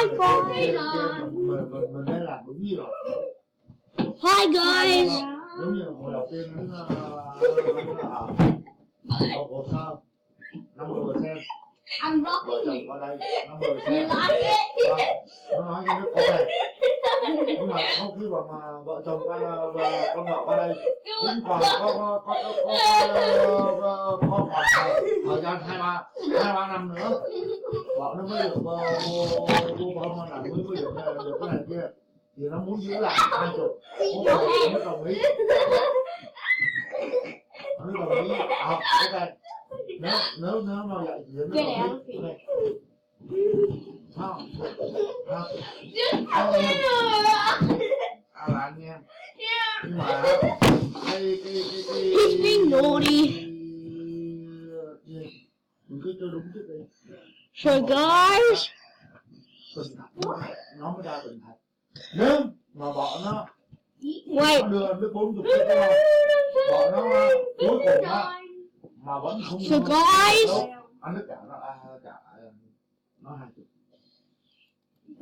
Hi guys. Mình đã làm đúng như rồi. Hi guys. Giống như hồi đầu tiên nó hồ sơ 50%. I'm Vợ chồng rocking. qua đây You 50%. like it? Nó nói cho nó ok. Nhưng mà sau khi mà vợ chồng con vợ qua đây cũng còn có khoảng thời gian hai ba năm nữa vợ nó mới được mua bông là mới được cái này kia thì nó muốn giữ lại 20, nó đồng ý. Nó đồng ý. Ok. Nếu nó vậy thì nó đồng ý. Không. Anh em. Nhưng mà cái He's being naughty. mình cứ cho đúng trước đi. So guys. Tình thật nó mới ra tình thật. Nếu mà vợ nó Wait. đưa nước 40 triệu cho vợ nó cuối cùng á mà vẫn không. So guys. Anh đức cả nó nó 20.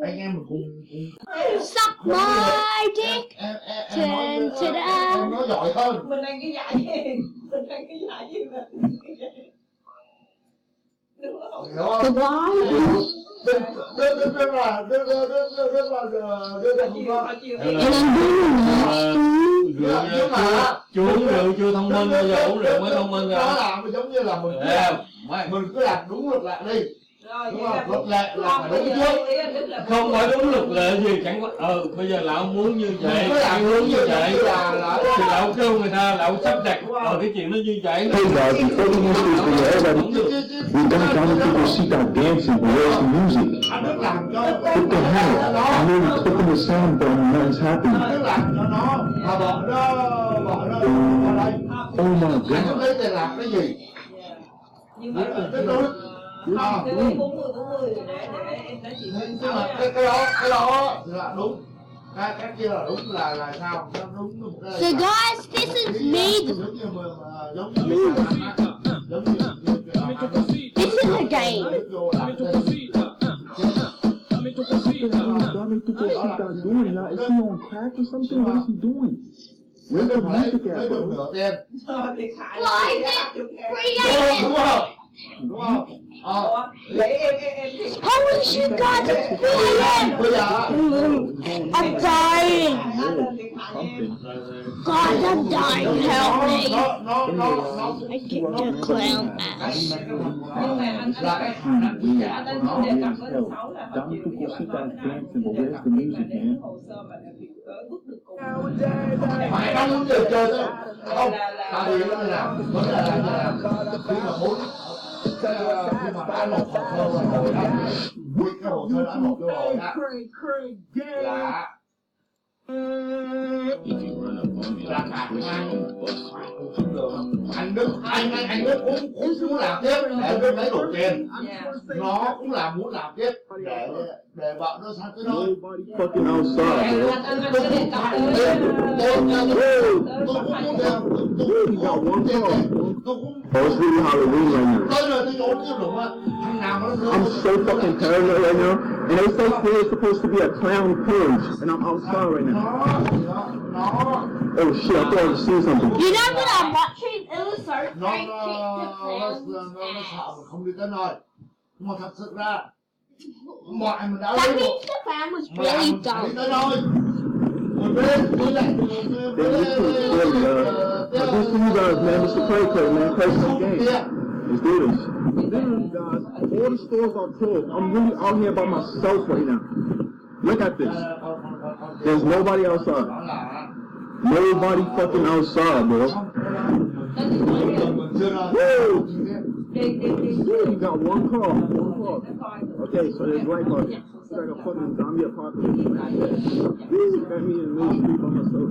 Anh em mình cùng Suck my dick. em nói giỏi hơn. Mình ăn cái dạy gì? Mình ăn cái dạy gì mà? Đúng không? Hiểu không? So guys. Chú uống rượu chưa thông minh, bây giờ uống rượu mới thông minh rồi. Nó làm giống như là mình cứ làm đúng luật lệ đi. Đúng không? Luật lệ là phải đúng trước. Không phải đúng luật lệ gì, chẳng có bây giờ lão muốn như vậy, lão muốn như vậy thì lão kêu người ta, lão sắp đặt cái chuyện nó như vậy. Hey guys, before we introduce for everybody, we got down to people see that dancing, but where's the music? What the hell? I know we clicking the sound button and nothing's happening. Oh my god. Lấy tiền làm cái gì? Nhưng mà Cái đó cái 40 để em nói chị Nguyên nhưng mà cái đó là đúng. Cái kia là đúng là sao? Nó đúng một cái. So guys, this is me. This is a game. Doing now? Is he on crack or something? What is he doing? Where's the music at, bro? thì khải Like it? Create Đúng it. không? Đúng không? Vậy em thì Holy shit, guys, it's brilliant. Bây giờ I'm dying. Guys, I'm dying. Help me. I kicked a clown ass. nhưng mà anh là cái khả năng lý giải anh của nó. đề cập với thứ 6 là Down to people see that dancing, but where's the music, man? hồ sơ mà làm việc tới bước được cùng Phải nó muốn được chơi thôi. Không, tại vì nó là vấn đề là khi mà muốn khi mà đã nộp hồ sơ rồi đó, nguyên cái hồ sơ đã nộp vô rồi đó là anh Đức cũng muốn làm tiếp để Đức lấy đủ tiền, nó cũng là muốn làm tiếp để vợ nó sang tới nơi. Nobody fucking outside, bro. anh có đề cập tới Tôi cũng muốn làm, Oh, it's really Halloween right now. tôi là tôi trốn chứ đúng không? Thằng nào mà nó I'm so fucking paranoid right now, and they say today is supposed to be a clown purge, and I'm outside right now. nó Oh shit, I thought I was seeing something. You know what I'm watching? It was so nó great. Kick the sợ clown's mà không đi tới nơi. Nhưng mà thật sự ra mọi mình đã lấy That một means the clown was mà làm really mình phải đi dumb. tới nơi. Mình với lại Damn, this is good, Now this to you guys, man. This is Cray Cray, man. Play some games. Let's do this. Literally, guys, all the stores are closed. I'm really out here by myself right now. Look at this. There's nobody outside. Nobody fucking outside, bro. Woo! You got one car. Okay, so there's right car. It's like a fucking zombie apocalypse. Woo! Got me in the middle street by myself.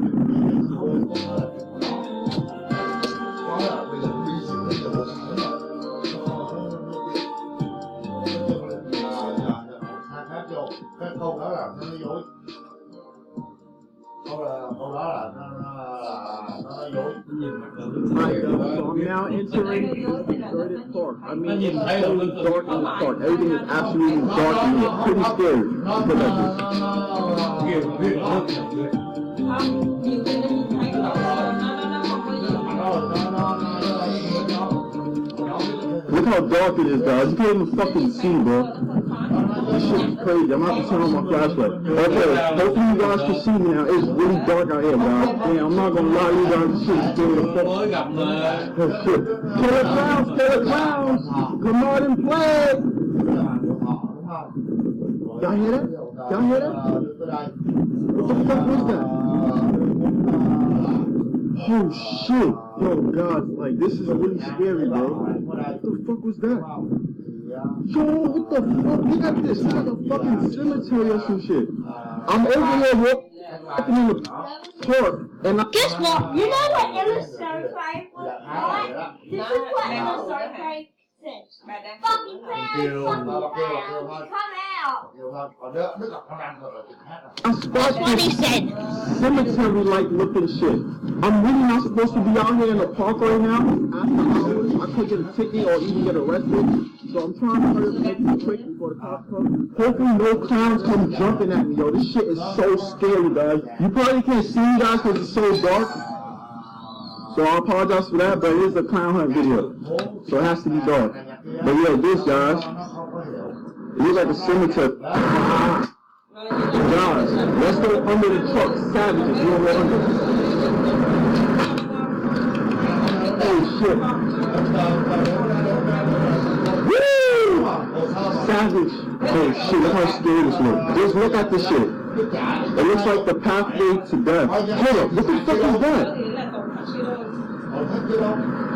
Cái câu đó là nó nói dối. Câu đó là nó nói dối. Right, so I'm now entering Deserted Park. I mean, it's totally dark in this park. Everything is absolutely dark in here. Pretty scary. Look at this. Look how dark it is, guys. You can't even fucking see, bro. This shit is crazy. I'm gonna have to turn on my flashlight. Okay, hopefully you guys can see me now. It's really dark out here, guys. Yeah, I'm not gonna lie to you guys. This shit is scary as fuck. Oh, shit. Killer clowns, killer clowns. Come out and play. Y'all hear that? Y'all hear that? What the fuck was that? Oh shit. Yo, God, like, this is really scary, bro. What the fuck was that? Yo, what the fuck? Look at this. It's like a fucking cemetery or some shit. I'm over here walking in the park, and Guess what? You know what Emma Starfire was like? This is what Emma Starfire said. Fucking fans, come out. I spot What he this said. cemetery-like looking shit. I'm really not supposed to be out here in the park right now. After hours, I could get a ticket or even get arrested. So I'm trying to hurry up and make it quick before the cops come. Hopefully no clowns come jumping at me, yo. This shit is so scary, guys. You probably can't see me, guys, because it's so dark. So I apologize for that, but it is a clown hunt video. So it has to be dark. But yeah, this, guys, it looks like a cemetery. Guys, let's go under the truck. Savages, you know what under. Oh shit. Woo! Savage. Oh shit, look how scary this looks. Just look at this shit. It looks like the pathway to death. Hold up, what the fuck is that?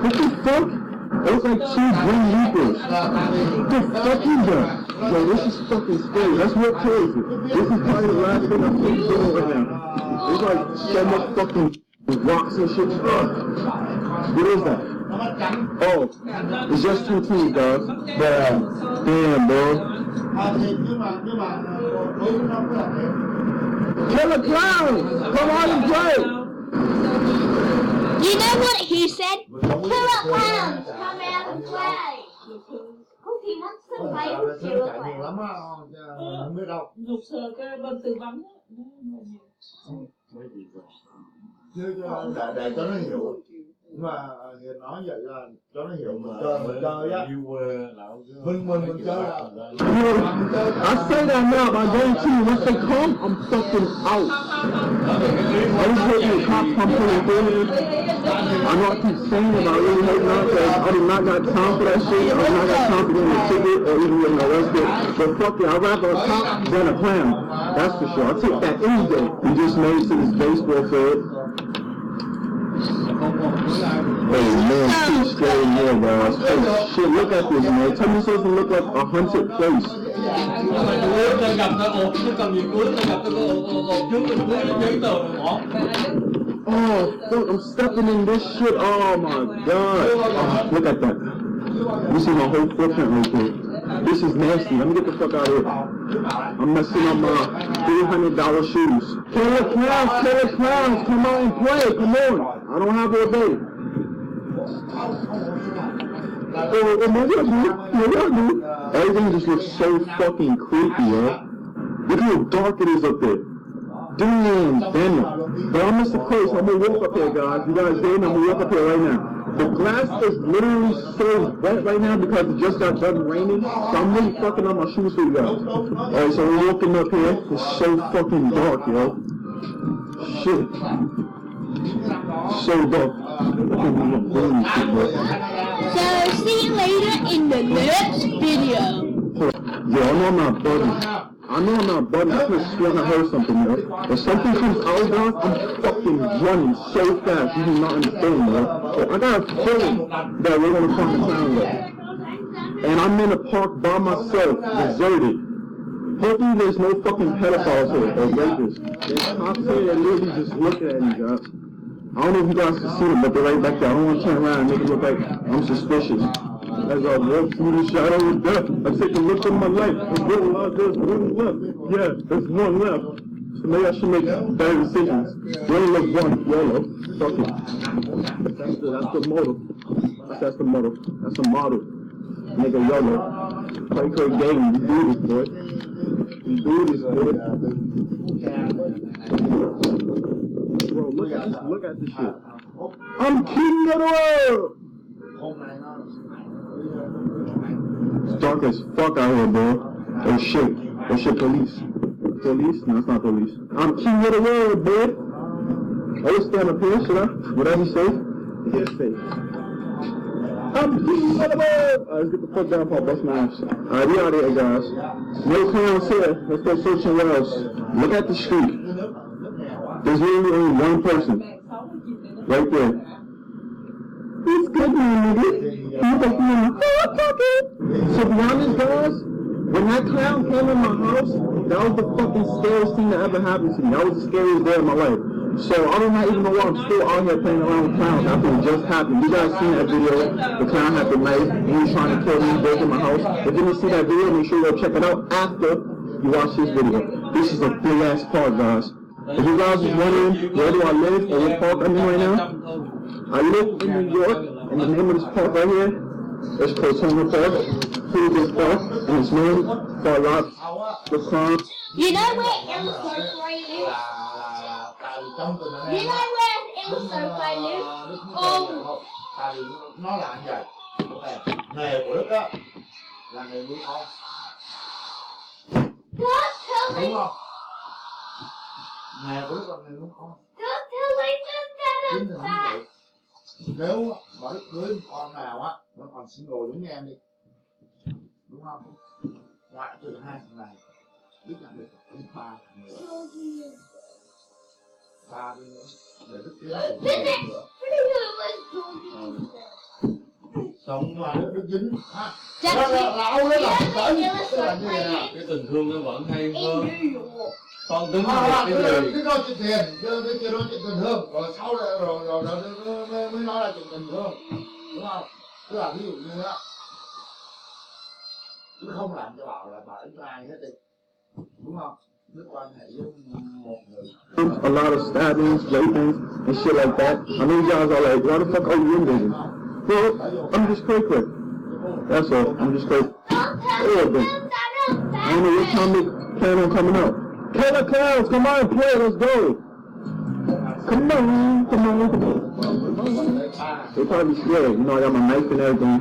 What the fuck? It looks like two Grim Reapers. What the fuck is that? Yo, this is fucking scary. That's what crazy. This is probably the last thing I'm fucking doing right now. There's like so much fucking rocks and shit. What is that? Oh, it's just two trees, guys. Damn, bro. Killer clowns! Come on and play! You know what he said? Killer clowns, come out and play. Who he wants to play with killer clowns? Lục sờ cái bên từ bắn á. Để cho nó hiểu. Nhưng mà nói vậy là cho nó hiểu mình chơi á. Mình chơi là. I say that now, but I guarantee you, once they come, I'm fucking out. I just hate the cops come pulling through. I know I keep saying it, but I really hate not because I do not got time for that shit. I do not got time for getting a ticket or even getting arrested. But fuck it, I'd rather a cop than a clown. That's for sure. I'll take that any day. We just made it to this baseball field. Hey man, too scary here, guys. Hey shit, look at this, man. Tell me this doesn't look like a haunted place. Oh, fuck, I'm stepping in this shit. Oh my god. Oh, look at that. You see my whole footprint right there. This is nasty. Let me get the fuck out of here. I'm messing up my $300 shoes. Killer clowns, come out and play. Come on. I don't have all day. Everything just looks so fucking creepy, yo. Look how dark it is up there. Damn, damn. But I'm Mr. Close. I'm gonna walk up here, guys. You guys there? I'm gonna walk up here right now. The glass is literally so wet right now because it just got done raining. So I'm really fucking on my shoes for you guys. Alright, so we're walking up here. It's so fucking dark, yo. Shit. So dark. So see you later in the next video. Yo, I know I'm not bugging. I could have sworn I heard something, yo. If something comes out, guys, I'm fucking running so fast. You do not understand, yo. I got a feeling that we're gonna find a clown, yo. And I'm in a park by myself, deserted. Hopefully there's no fucking pedophiles here, or rapists. There's cops here that literally just looking at me, guys. I don't know if you guys can see them, but they're right back there. I don't want to turn around and make it look like I'm suspicious. As I walk through the shadow of death, I take a look at my life. There's one left. Yeah, there's one left. So maybe I should make better decisions. You only look one, YOLO. Fuck it. That's the motto. That's the motto. That's the motto. Nigga, YOLO. Play game. You do this, boy. You do this, boy. Bro, look at this shit. I'm king of the world! It's dark as fuck out here, bro. Oh shit. Oh shit, police. Police? No, it's not police. I'm king of the world, boy. I will stand up here, should I? Whatever he say? Yes, say. I'm king of the world! Alright, let's get the fuck down, Paul. Bust my ass. Alright, we out here, guys. No clowns here. Let's go searching what else. Look at the street. There's really only one person. Right there. It's good, man, nigga. So be honest, guys, when that clown came in my house, that was the fucking scariest thing that ever happened to me. That was the scariest day of my life. So I do not even know why I'm still out here playing around with clowns after it just happened. You guys seen that video? The clown had the knife and he was trying to kill me, break in my house. If you didn't see that video, make sure you go check it out after you watch this video. This is a big ass park, guys. If you guys was wondering where do I live or what park I'm in right now, I live in New York, and the name of this park right here is Crotona Park, Freedom Park, and it's named for a lot of crime. You know where Illustrator lives? You know where Illustrator lives? Nó là như vậy. Nghề của Đức á là nghề nuôi con. Don't tell me. Đúng không? Nghề của Đức là nghề nuôi con. Don't tell me that. Nếu mà Đức cưới con nào á, nó còn single giống như em đi, đúng không? Ngoại trừ hai thằng này, Đức nhận được đến 3 thằng nữa. 3 đứa nữa, để Đức cưới nữa. Sống mà Đức dính, là âu đó là tới, tức là như vậy nè. Cái tình thương nó vẫn hay hơn. Con tính cái gì? Cái nói chuyện tiền, chưa nói chuyện tình thương, rồi sau rồi mới nói là chuyện tình thương, đúng không? Tức là ví dụ như đó, Đức không làm cho bảo là bà đánh cho ai hết đi, đúng không? Đức quan hệ với một người. A lot of stabbings, rapings, and shit like that. I know you guys are like, why the fuck are you in this? Well, I'm just quick. That's all. I'm just quick. I don't know what time they plan on coming out. Killer Clowns, come on and play, let's go. Come on. They probably scared, you know, I got my knife and everything.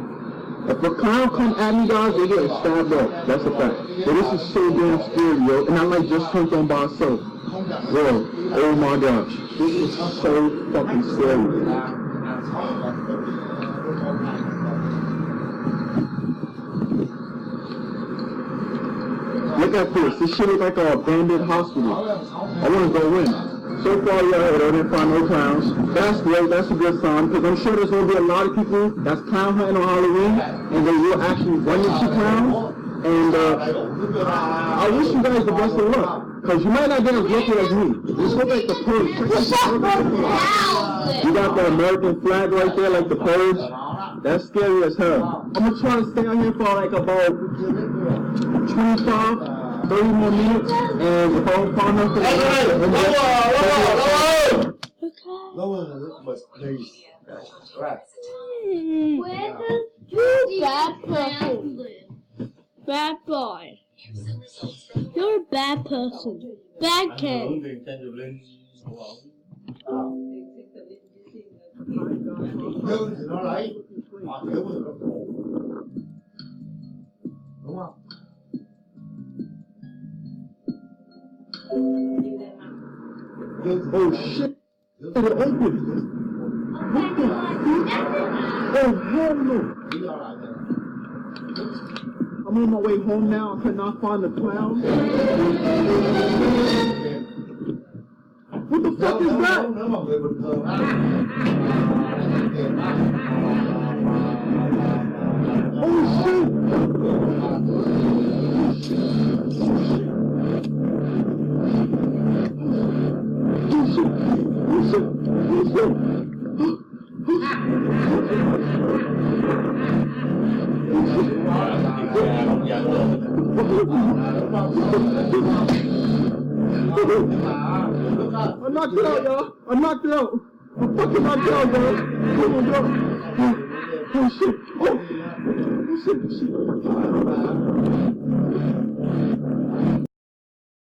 If a clown come at me, guys, they get stabbed up. That's a fact. But this is so damn scary, yo. And I like just turned on by itself. Bro, oh my gosh. This is so fucking scary. Look at this. This shit is like an abandoned hospital. I want to go in. So far, y'all didn't find no clowns. That's great. That's a good sign. Because I'm sure there's going to be a lot of people that's clown hunting on Halloween. And they will actually run into clowns. And I wish you guys the best of luck. Because you might not get as lucky as me. This looks like the Purge. You got the American flag right there like the Purge. That's scary as hell. I'm going to try to stay out here for like about 25, 30 more minutes. And if I don't find nothing, Where does bad person live? Bad boy. You're a bad person. Bad kid. Nhưng thì nó lấy, họ thiếu một công cụ, đúng không? Oh shit! It opened! What the fuck? Oh hell no! I'm on my way home now. I could not find the clown. What the fuck is that? Nếu mà người bình thường á, Oh shit! I knocked it out, y'all. I knocked it out. I fucking knocked it out, y'all. Come on, y'all. Oh shit. Oh shit.